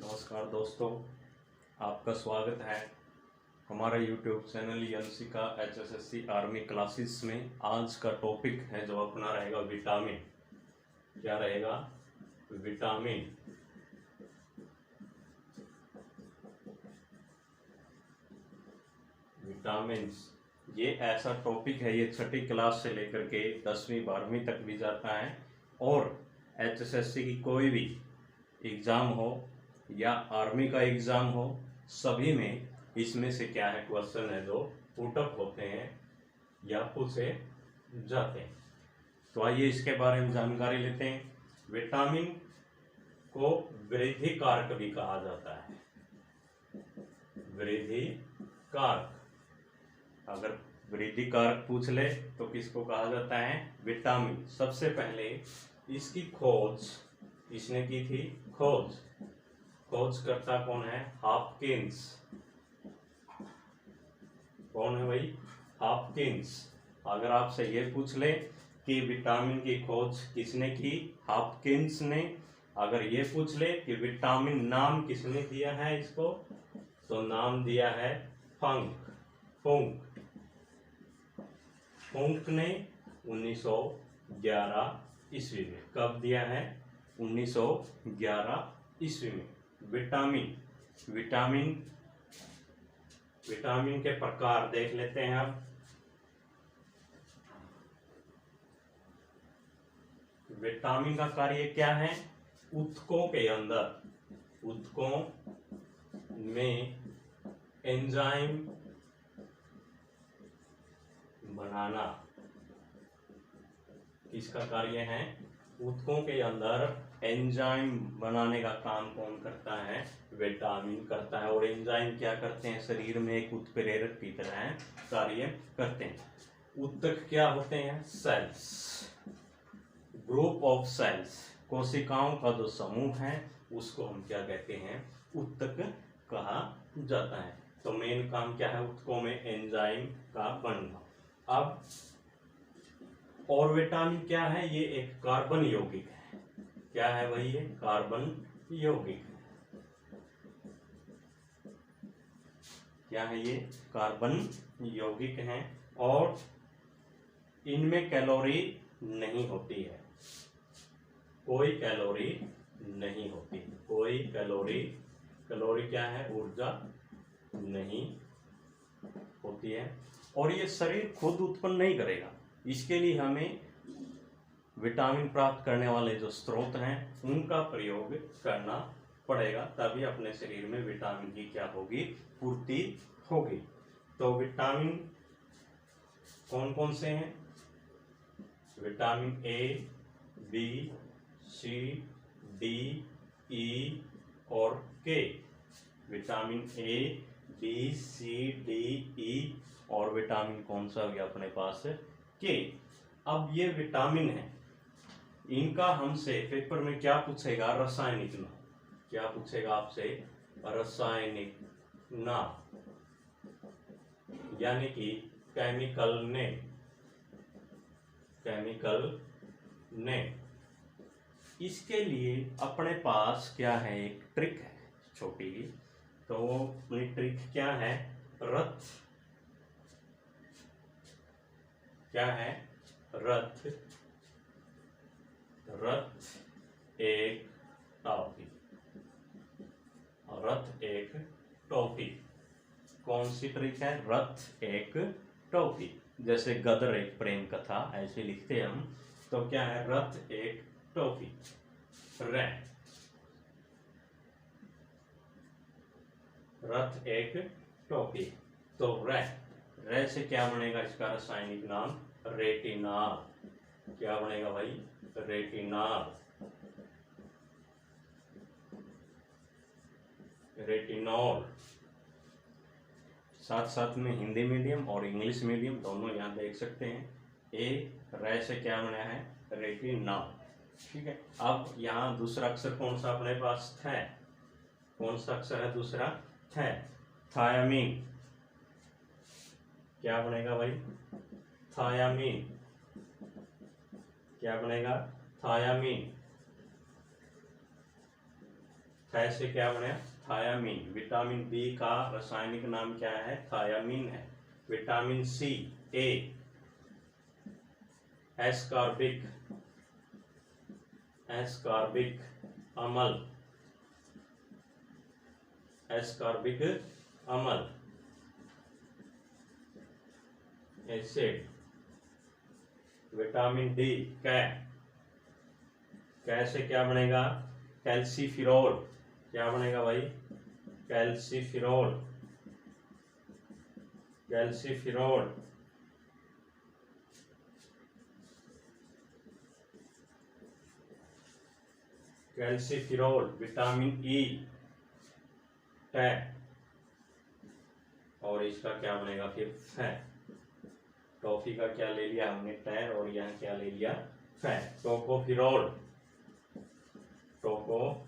नमस्कार दोस्तों, आपका स्वागत है हमारा YouTube channel Yanshika HSSC army classes में। आज का टॉपिक है जो अपना रहेगा विटामिन। क्या रहेगा? विटामिन। विटामिन्स ये ऐसा टॉपिक है, ये छठी क्लास से लेकर के 10वीं 12वीं तक भी जाता है और HSSC की कोई भी एग्ज़ाम हो या आर्मी का एग्ज़ाम हो, सभी में इसमें से क्या है क्वेश्चन है जो पुटअप होते हैं या पूछे जाते हैं। तो आइए इसके बारे में जानकारी लेते हैं। विटामिन को वृद्धि कारक भी कहा जाता है। वृद्धि कारक, अगर वृद्धि कारक पूछ ले तो किसको कहा जाता है? विटामिन। सबसे पहले इसकी खोज किसने की थी? खोजकर्ता कौन है? हॉपकिंस। कौन है भाई? हॉपकिंस। अगर आपसे ये पूछ ले कि विटामिन की खोज किसने की? हॉपकिंस ने। अगर ये पूछ ले कि विटामिन नाम किसने दिया है इसको, तो नाम दिया है फंक ने 1911 ईस्वी में। कब दिया है? 1911 ईस्वी में। विटामिन के प्रकार देख लेते हैं अब। विटामिन का कार्य क्या है? ऊतकों में एंजाइम बनाना। किसका कार्य है? ऊतकों के अंदर एंजाइम बनाने का काम कौन करता है? विटामिन करता है। और एंजाइम क्या करते हैं? शरीर में एक उत्प्रेरक की तरह कार्य करते हैं। ऊतक क्या होते हैं? Cells, group of cells. कोशिकाओं का जो समूह है उसको हम क्या कहते हैं? ऊतक कहा जाता है। तो मेन काम क्या है? ऊतकों में एंजाइम का बनना। अब और विटामिन क्या है? ये एक कार्बन यौगिक है। क्या है भाई? ये कार्बन यौगिक। क्या है ये? कार्बन यौगिक है और इनमें कैलोरी नहीं होती है। कोई कैलोरी नहीं होती। कोई कैलोरी क्या है? ऊर्जा नहीं होती है। और ये शरीर खुद उत्पन्न नहीं करेगा। इसके लिए हमें विटामिन प्राप्त करने वाले जो स्रोत हैं उनका प्रयोग करना पड़ेगा, तभी अपने शरीर में विटामिन की क्या होगी? पूर्ति होगी। तो विटामिन कौन कौन से हैं? Vitamin A, B, C, D, E और K. Vitamin A, B, C, D, E और विटामिन कौन सा हो गया अपने पास? के। अब ये विटामिन है, इनका हमसे पेपर में क्या पूछेगा? रासायनिक नाम। क्या पूछेगा आपसे? रासायनिक नाम, यानी कि केमिकल नेम। इसके लिए अपने पास क्या है? एक ट्रिक है छोटी। तो वो अपनी ट्रिक क्या है? क्या है? रथ एक टॉफी। कौन सी ट्रिक है? रथ एक टॉफी। जैसे गदर एक प्रेम कथा, ऐसे लिखते हैं हम। तो क्या है? रथ एक टॉफी। रथ एक टॉफी। तो रे से क्या बनेगा? इसका रासायनिक नाम रेटिनॉल। क्या बनेगा भाई? रेटिनॉल। साथ साथ में हिंदी मीडियम और इंग्लिश मीडियम दोनों यहाँ देख सकते हैं। रे से क्या बना है? रेटिनॉल। ठीक है। अब यहाँ दूसरा अक्षर कौन सा अपने पास है? कौन सा अक्षर है दूसरा? है थायामीन। क्या बनेगा भाई? थायामीन। क्या बनेगा? थायामीन। थ से क्या बने, थायामीन। विटामिन बी का रासायनिक नाम क्या है, थायामीन है। विटामिन सी, ए, एस्कॉर्बिक, एस्कॉर्बिक अम्ल, एस्कॉर्बिक अम्ल, एसिड। विटामिन डी, कै से क्या बनेगा, कैल्सीफिरोल। क्या बनेगा भाई, कैल्सीफिरोल, कैल्सीफिरोल। कैल्सीफिरोल। विटामिन ई, टे, और इसका क्या बनेगा फिर, फै। टॉफी का क्या ले लिया हमने, टे, और यहाँ क्या ले लिया, फै। Tocopherol, tocopherol,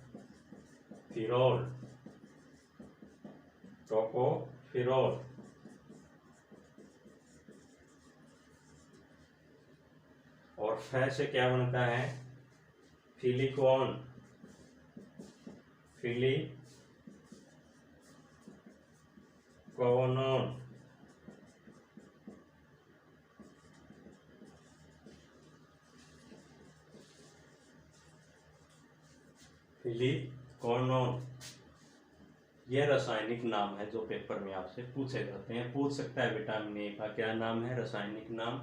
tocopherol. और फै से क्या बनता है, फिलिकॉन, फिलिकोनोन। फिलिकोनोन। ये रासायनिक नाम है जो पेपर में आपसे पूछे जाते हैं। पूछ सकता है विटामिन ए का क्या नाम है, रासायनिक नाम।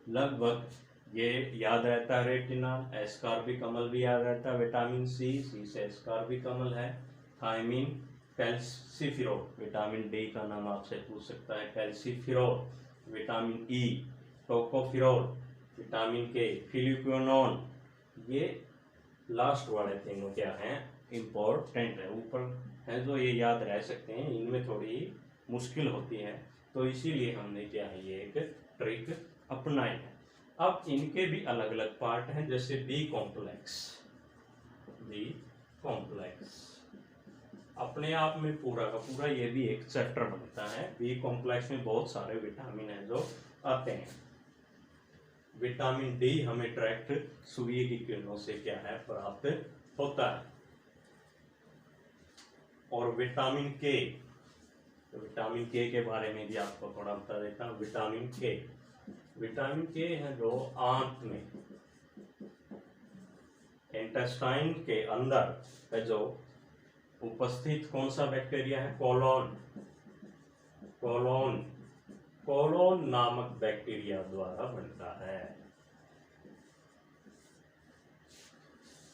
लगभग ये याद रहता है रेटिनॉल। एस्कॉर्बिक अम्ल भी याद रहता है, विटामिन सी, सी से एस्कॉर्बिक अम्ल है। Thymine, calciferol. विटामिन डी का नाम आपसे पूछ सकता है, calciferol. Vitamin E, tocopherol. Vitamin K, phylloquinone. ये लास्ट वाले तीनों क्या हैं, इम्पोर्टेंट है। ऊपर है जो ये याद रह सकते हैं, इनमें थोड़ी मुश्किल होती है, तो इसीलिए हमने क्या है ये एक ट्रिक अपनाई है। अब इनके भी अलग अलग पार्ट हैं, जैसे बी कॉम्प्लेक्स। बी कॉम्प्लेक्स अपने आप में पूरा का पूरा ये भी एक चैप्टर बनता है। बी कॉम्प्लेक्स में बहुत सारे विटामिन हैं जो आते हैं। विटामिन डी हमें डायरेक्ट सूर्य की किरणों से क्या है प्राप्त होता है। और विटामिन के, तो विटामिन के बारे में भी आपको थोड़ा बता देता हूँ। विटामिन के है जो आंत में, इंटेस्टाइन के अंदर है जो उपस्थित कौन सा बैक्टीरिया है, कोलोन नामक बैक्टीरिया द्वारा बनता है।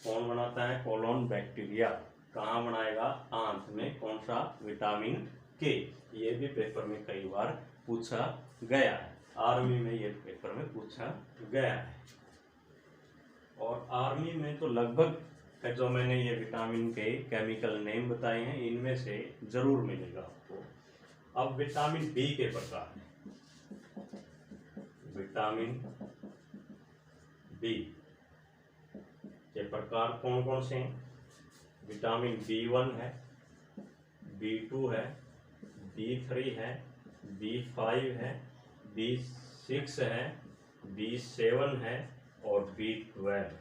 कौन बनाता है, कोलोन बैक्टीरिया। कहाँ बनाएगा, आंत में। कौन सा, विटामिन के। ये भी पेपर में कई बार पूछा गया है, आर्मी में ये पेपर में पूछा गया है। और आर्मी में तो लगभग जो मैंने ये विटामिन के केमिकल नेम बताए हैं, इनमें से जरूर मिलेगा आपको। अब विटामिन बी के प्रकार हैं। विटामिन बी के प्रकार कौन कौन से हैं, विटामिन B1 है, B2 है, B3 है, B5 है, B6 है, B7 है और B12।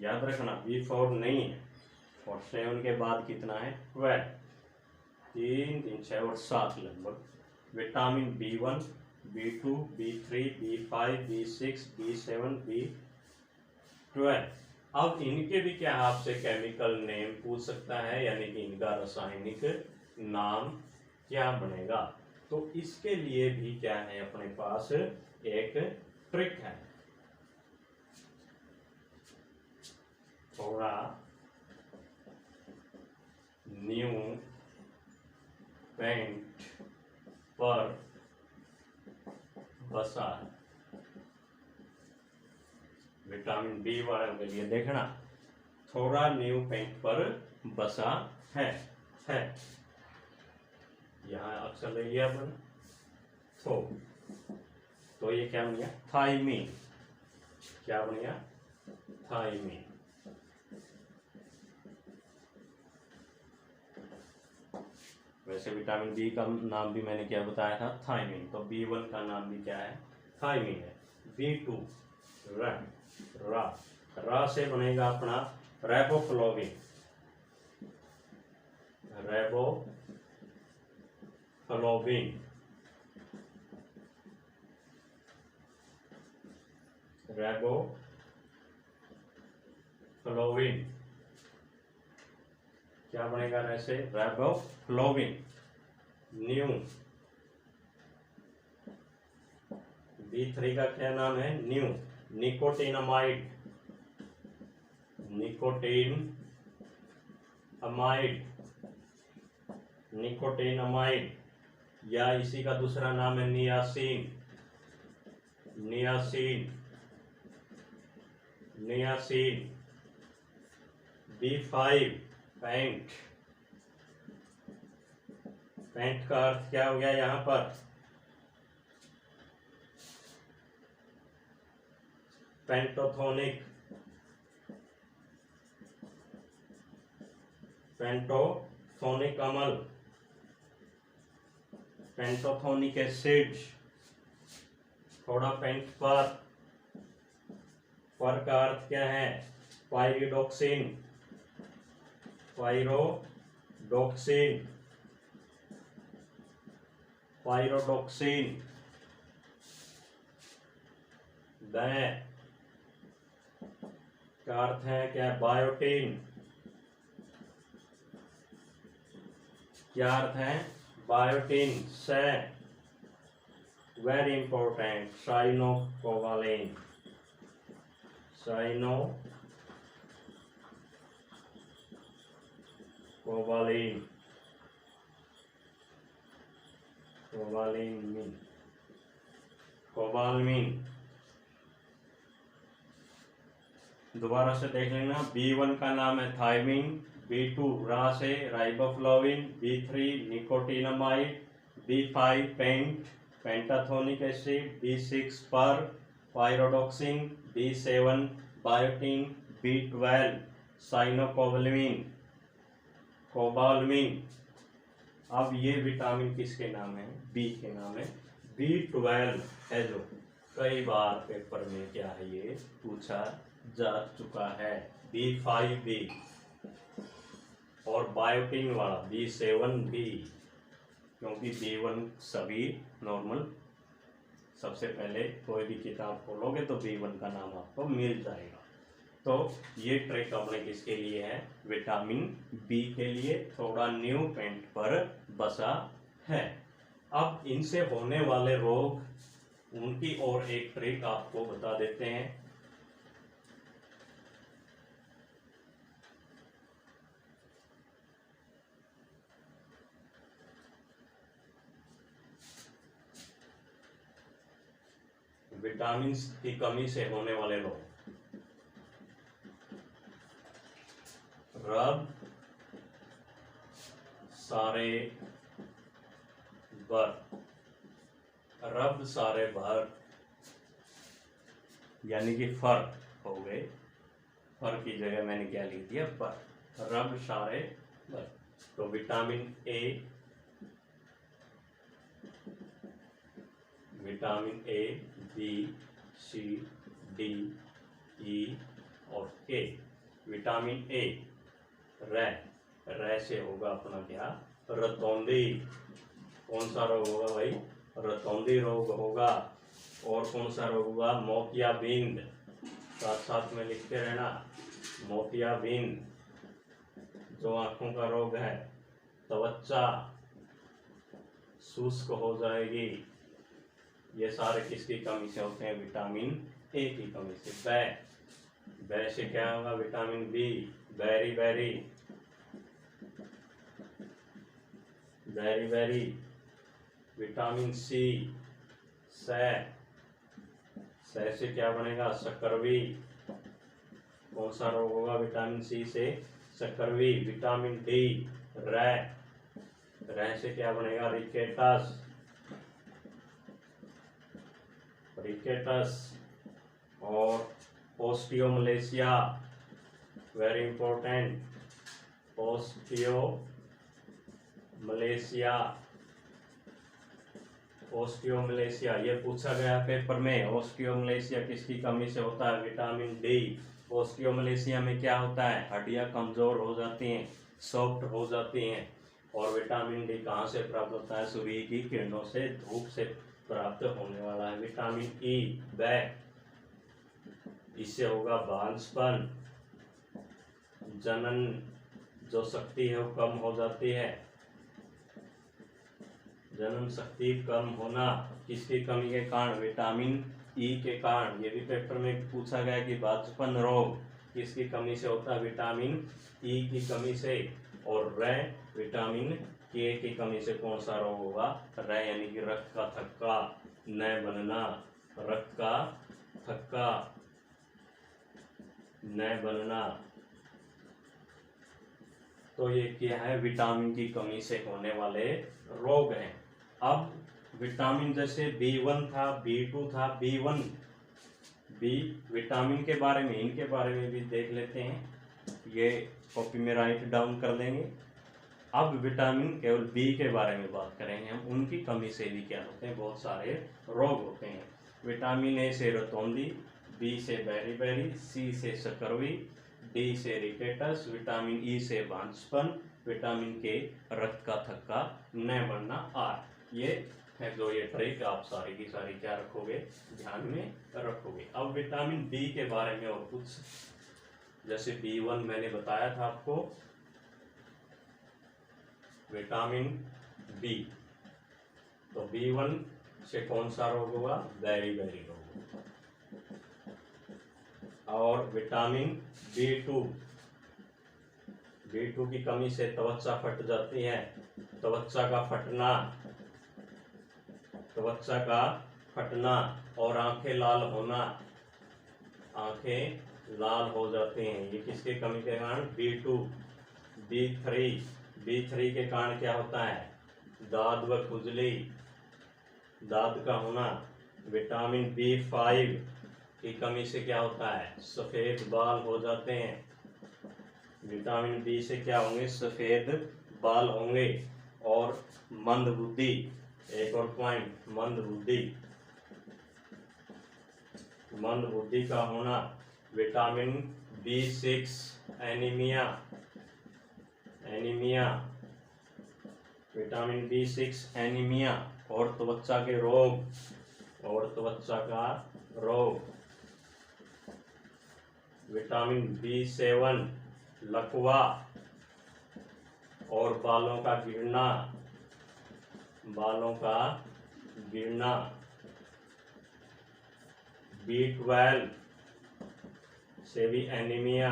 याद रखना B4 नहीं है। और 7 के बाद कितना है, 12। 3 3 6 और 7 लगभग। Vitamin B1, B2, B3, B5, B6, B7, B12। अब इनके भी क्या आपसे केमिकल नेम पूछ सकता है, यानी कि इनका रासायनिक नाम क्या बनेगा। तो इसके लिए भी क्या है अपने पास एक ट्रिक है। थोड़ा न्यू पेंट पर बसा, विटामिन बी वाले के लिए देखना, थोड़ा न्यू पेंट पर बसा है। यहाँ अक्सर ले लिया अपन, तो ये क्या बन गया, थायमीन। क्या बन गया, थायमीन। वैसे विटामिन बी का नाम भी मैंने क्या बताया था, थायमीन। तो B1 का नाम भी क्या है, थायमीन है। B2 रा से बनेगा अपना रेबोफ्लोविन। रेबोफ्लोविन, रेबोफ्लोविन क्या बनेगा ऐसे, रेबोफ्लोविन। न्यू B3 का क्या नाम है, न्यू निकोटिनामाइड, निकोटिनामाइड या इसी का दूसरा नाम है नियासिन, B5 पेंट, पेंट का अर्थ क्या हो गया यहाँ पर, पेंटोथोनिक, अम्ल, पेंटोथोनिक एसिड, थोड़ा पेंट पर का अर्थ क्या है, पायरिडोक्सिन, का अर्थ है क्या, बायोटीन, क्या अर्थ है, बायोटीन से, वेरी इंपॉर्टेंट, साइनोकोवालेन, कोबालमिन। दोबारा से देख लेना, B1 का नाम है थायमिन, B2 रास है riboflavin, B3 nicotinamide, B5 pantothenic acid, B6 पायरोडोक्सिन, B7 biotin, B12 cobalamin. अब ये विटामिन किसके नाम है, बी के नाम है, B12 है जो कई बार पेपर में क्या है ये पूछा जा चुका है, B5B और बायोटीन वाला B7B, क्योंकि B1 सभी नॉर्मल, सबसे पहले कोई भी किताब खोलोगे तो B1 का नाम आपको मिल जाएगा। तो ये ट्रिक अपने किसके लिए है, विटामिन बी के लिए, थोड़ा न्यू पेंट पर बसा है। अब इनसे होने वाले रोग, उनकी और एक ट्रिक आपको बता देते हैं। विटामिन की कमी से होने वाले रोग, रब सारे भर यानी कि फर हो गए, फर की जगह मैंने क्या लिख दिया, पर, रब सारे भर। तो vitamin A, B, C, D, E और के। विटामिन ए, रै से होगा अपना क्या, रतौंधी। कौन सा रोग होगा भाई, रतौंधी रोग होगा। और कौन सा रोग होगा, मोतियाबिंद, साथ साथ में लिखते रहना, मोतियाबिंद जो आंखों का रोग है। त्वचा शुष्क हो जाएगी, ये सारे किसकी कमी से होते हैं, विटामिन ए की कमी से। बै से क्या होगा, विटामिन बी, बेरी। विटामिन सी, से क्या बनेगा, सकरवी। कौन सा रोग होगा विटामिन सी से, सकरवी। विटामिन डी, रै से क्या बनेगा, रिकेटस। और ओस्टियोमलेशिया, वेरी इंपॉर्टेंट, ओस्टियोमलेशिया ये पूछा गया पेपर में। ओस्टियोमलेशिया किसकी कमी से होता है, विटामिन डी। ओस्टियोमलेशिया में क्या होता है, हड्डियां कमजोर हो जाती हैं, सॉफ्ट हो जाती हैं, और विटामिन डी कहाँ से प्राप्त होता है? सूर्य की किरणों से, धूप से प्राप्त होने वाला है। विटामिन ई व इससे होगा बांझपन, जनन जो शक्ति है वो कम हो जाती है, जनन शक्ति कम होना किसकी कमी के कारण? विटामिन ई के कारण। ये भी पेपर में पूछा गया कि बांझपन रोग किसकी कमी से होता है? विटामिन ई की कमी से। और विटामिन के की कमी से कौन सा रोग होगा? यानी कि रक्त का थक्का न बनना, रक्त का थक्का न बनना। तो ये क्या है? विटामिन की कमी से होने वाले रोग हैं। अब विटामिन जैसे B1 था, B2 था, B1 विटामिन के बारे में, इनके बारे में भी देख लेते हैं। ये कॉपी में राइट डाउन कर लेंगे। अब विटामिन केवल बी के बारे में बात करेंगे हम। उनकी कमी से भी क्या होते हैं? बहुत सारे रोग होते हैं। विटामिन ए से रतौंधी, बी से बेरी, सी से सकरवी, डी से रिकेटस, विटामिन ई से बांझपन, विटामिन के रक्त का थक्का न बनना। आर ये है जो ये ट्रिक आप सारी की सारी क्या रखोगे? ध्यान में रखोगे। अब विटामिन बी के बारे में और कुछ, जैसे B1 मैंने बताया था आपको, विटामिन बी, तो B1 से कौन सा रोग होगा? बेरी रोग। और विटामिन B2 की कमी से त्वचा फट जाती है, त्वचा का फटना और आंखें लाल होना, आंखें लाल हो जाते हैं। ये किसके कमी के कारण? B2। B3 के कारण क्या होता है? दाद व खुजली, दाद का होना। विटामिन B5 की कमी से क्या होता है? सफेद बाल हो जाते हैं। विटामिन बी से क्या होंगे? सफेद बाल होंगे। और मंद बुद्धि, एक और पॉइंट, मंद बुद्धि का होना। Vitamin B6 anaemia, vitamin B6 anaemia. और त्वचा के रोग, विटामिन B7 लकवा और बालों का गिरना। B12 से भी एनीमिया।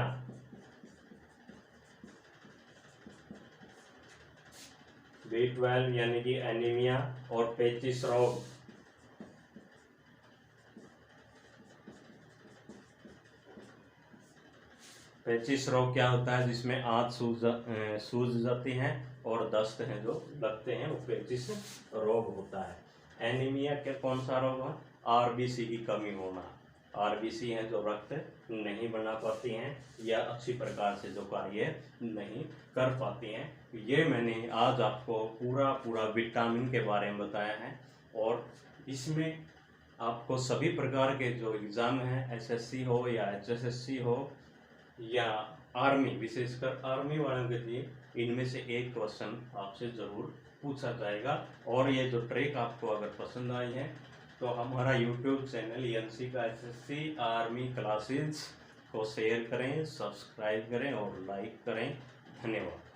B12 यानी कि एनीमिया। और पेचिश रोग, पेचिश रोग क्या होता है? जिसमें आंत सूज जाती हैं और दस्त हैं जो लगते हैं, वो पेचिश रोग होता है। एनीमिया के कौन सा रोग है? RBC की कमी होना। RBC हैं जो रक्त नहीं बना पाती हैं या अच्छी प्रकार से जो कार्य नहीं कर पाती हैं। ये मैंने आज आपको पूरा विटामिन के बारे में बताया है। और इसमें आपको सभी प्रकार के जो एग्ज़ाम हैं, SSC हो या HSSC हो या आर्मी, विशेषकर आर्मी वालों के लिए, इनमें से एक क्वेश्चन आपसे ज़रूर पूछा जाएगा। और ये जो ट्रिक आपको अगर पसंद आई है तो हमारा YouTube चैनल ENC का SSC आर्मी क्लासेस को शेयर करें, सब्सक्राइब करें और लाइक करें। धन्यवाद।